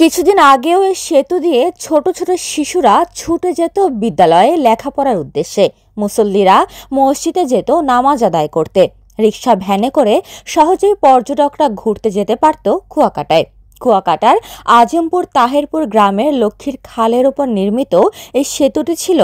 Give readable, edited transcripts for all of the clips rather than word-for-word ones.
কিছুদিন আগেও এই সেতু দিয়ে ছোট ছোট শিশুরা ছুটে যেত বিদ্যালয়ে লেখাপড়ার উদ্দেশ্যে। মুসল্লিরা মসজিদে যেত নামাজ আদায় করতে। রিকশা ভ্যানে করে সহজেই পর্যটকরা ঘুরতে যেতে পারত কুয়াকাটায়। কুয়াকাটার আজিমপুর তাহেরপুর গ্রামের লক্ষ্মীর খালের উপর নির্মিত এই সেতুটি ছিল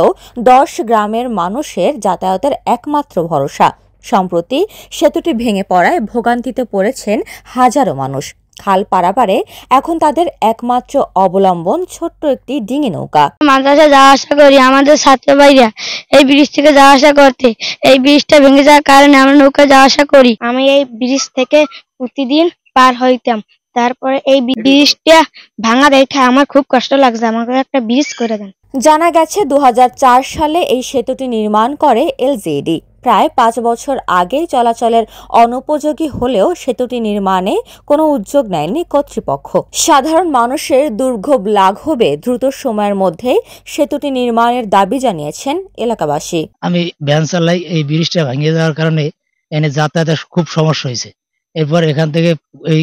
10 গ্রামের মানুষের যাতায়াতের একমাত্র ভরসা। সম্প্রতি সেতুটি ভেঙে পড়ায় ভোগান্তিতে পড়েছেন হাজারো মানুষ। খাল পারাপারে এখন তাদের একমাত্র অবলম্বন ছোট্ট একটি ডিঙি নৌকা। মাদ্রাসা যাওয়া আসা করি, আমাদের ছাত্র ভাইরা এই ব্রিজ থেকে যাওয়া আসা করতে, এই ব্রিজটা ভেঙে যাওয়ার কারণে আমরা নৌকা যাওয়া আসা করি। আমি এই ব্রিজ থেকে প্রতিদিন পার হইতাম, তারপরে এই ব্রিজটা ভাঙা দেখে আমার খুব কষ্ট লাগছে। আমাকে একটা ব্রিজ করে দেন। জানা গেছে 2004 সালে এই সেতুটি নির্মাণ করে এলজিইডি। প্রায় 5 বছর আগেই চলাচলের অনুপযোগী হলেও সেতুটি নির্মাণে কোনো উদ্যোগ নেয়নি কর্তৃপক্ষ। সাধারণ মানুষের দুর্ভোগ লাঘবে দ্রুত সময়ের মধ্যে সেতুটি নির্মাণের দাবি জানিয়েছেন এলাকাবাসী। আমি ভ্যান চালাই, এই ব্রিজটা ভেঙে যাওয়ার কারণে এনে যাতায়াতের খুব সমস্যা হয়েছে। এরপর এখান থেকে এই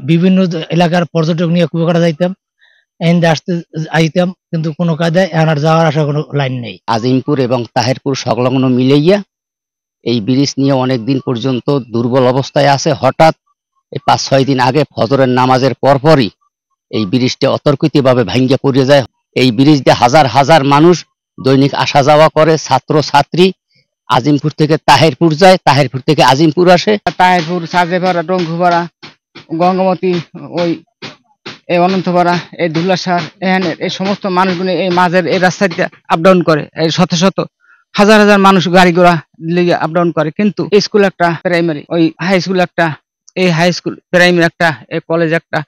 বিভিন্ন এলাকার পর্যটক নিয়ে কুয়াকাটা যাইতাম, আসতে আইতাম, কিন্তু কোনো কায়দায় এনার যাওয়ার আসা কোনো লাইন নেই। আজিমপুর এবং তাহেরপুর সংলগ্ন মিলাইয়া এই ব্রিজ নিয়ে অনেক দিন পর্যন্ত দুর্বল অবস্থায় আছে। হঠাৎ এই 5-6 দিন আগে ফজরের নামাজের পরপরই এই ব্রিজটা অতর্কিতভাবে ভাঙ্গা পড়ে যায়। এই ব্রিজ দিয়ে হাজার হাজার মানুষ দৈনিক আসা যাওয়া করে, ছাত্র ছাত্রী আজিমপুর থেকে তাহেরপুর যায়, তাহেরপুর থেকে আজিমপুর আসে। তাহেরপুর, সাজেপাড়া, টঙ্কুপাড়া, গঙ্গামতি, ওই এই অনন্তপাড়া, এই দুলাসার, এখানে এই সমস্ত মানুষগুলো এই মাঝের এই রাস্তাটা আপ ডাউন করে। এই শত শত হাজার হাজার মানুষ গাড়ি ঘোড়া লিগে আপ ডাউন করে। কিন্তু স্কুল একটা, প্রাইমারি, ওই হাই স্কুল একটা, এই হাই স্কুল প্রাইমারি একটা, এই কলেজ একটা,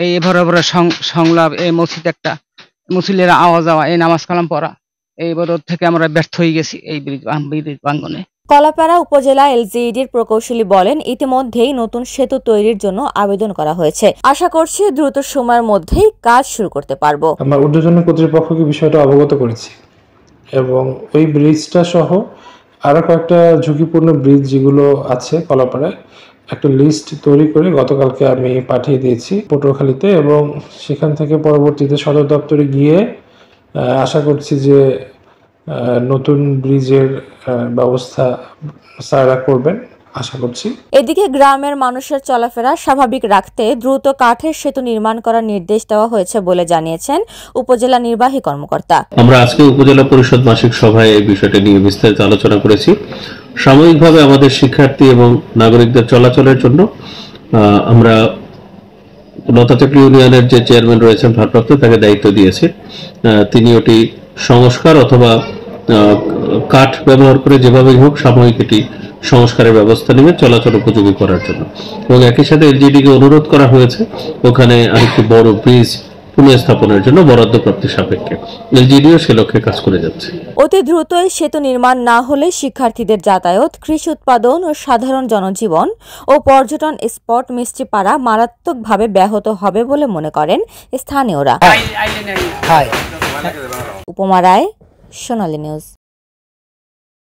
এই এভাবে সংলাপ, এই মসজিদ একটা, মুসলিরা আওয়া যাওয়া, এই নামাজ কালাম পড়া, এই বরোধ থেকে আমরা ব্যর্থ হয়ে গেছি এই ব্রিজ প্রাঙ্গণে। কলাপাড়া উপজেলা এলজিইডির প্রকৌশলী বলেন, ইতিমধ্যেই নতুন সেতু তৈরির জন্য আবেদন করা হয়েছে। আশা করছি দ্রুত সময়ের মধ্যেই কাজ শুরু করতে পারবো। আমরা ঊর্ধ্বতন কর্তৃপক্ষকে বিষয়টা অবগত করেছি এবং ওই ব্রিজটা সহ আরো কয়েকটা ঝুঁকিপূর্ণ ব্রিজ যেগুলো আছে কলাপাড়ায় একটা লিস্ট তৈরি করে গতকালকে আমি পাঠিয়ে দিয়েছি পটুয়াখালীতে, এবং সেখান থেকে পরবর্তীতে সদর দপ্তরে গিয়ে আশা করছি যে নতুন ব্রিজের ব্যবস্থা স্যাররা করবেন, আশা করছি। এদিকে গ্রামের মানুষের চলাফেরা স্বাভাবিক রাখতে দ্রুত কাঠের সেতু নির্মাণ করার নির্দেশ দেওয়া হয়েছে বলে জানিয়েছেন উপজেলা নির্বাহী কর্মকর্তা। আমরা আজকে উপজেলা পরিষদ মাসিক সভায় এই বিষয়টি নিয়ে বিস্তারিত আলোচনা করেছি। সাময়িকভাবে আমাদের শিক্ষার্থী এবং নাগরিকদের চলাচলের জন্য আমরা লতাচক ইউনিয়নের যে চেয়ারম্যান রয়েছেন ভারপ্রাপ্ত, তাকে দায়িত্ব দিয়েছি। তিনি ওটি সংস্কার অথবা কাঠ ব্যবহার করে যেভাবেই হোক সাময়িক এটি সংস্কারের ব্যবস্থা নেবে চলাচল উপযোগী করার জন্য। এবং একই সাথে এলজিডিকে অনুরোধ করা হয়েছে ওখানে আরেকটি বড় ব্রিজ পুনঃস্থাপনের জন্য বরাদ্দ প্রাপ্তি সাপেক্ষে। এলজিডিও সে লক্ষ্যে কাজ করে যাচ্ছে। অতি দ্রুত সেতু নির্মাণ না হলে শিক্ষার্থীদের যাতায়াত, কৃষি উৎপাদন ও সাধারণ জনজীবন ও পর্যটন স্পট মিষ্টিপাড়া মারাত্মকভাবে ব্যাহত হবে বলে মনে করেন স্থানীয়রা। উপমা রায়, সোনালী নিউজ।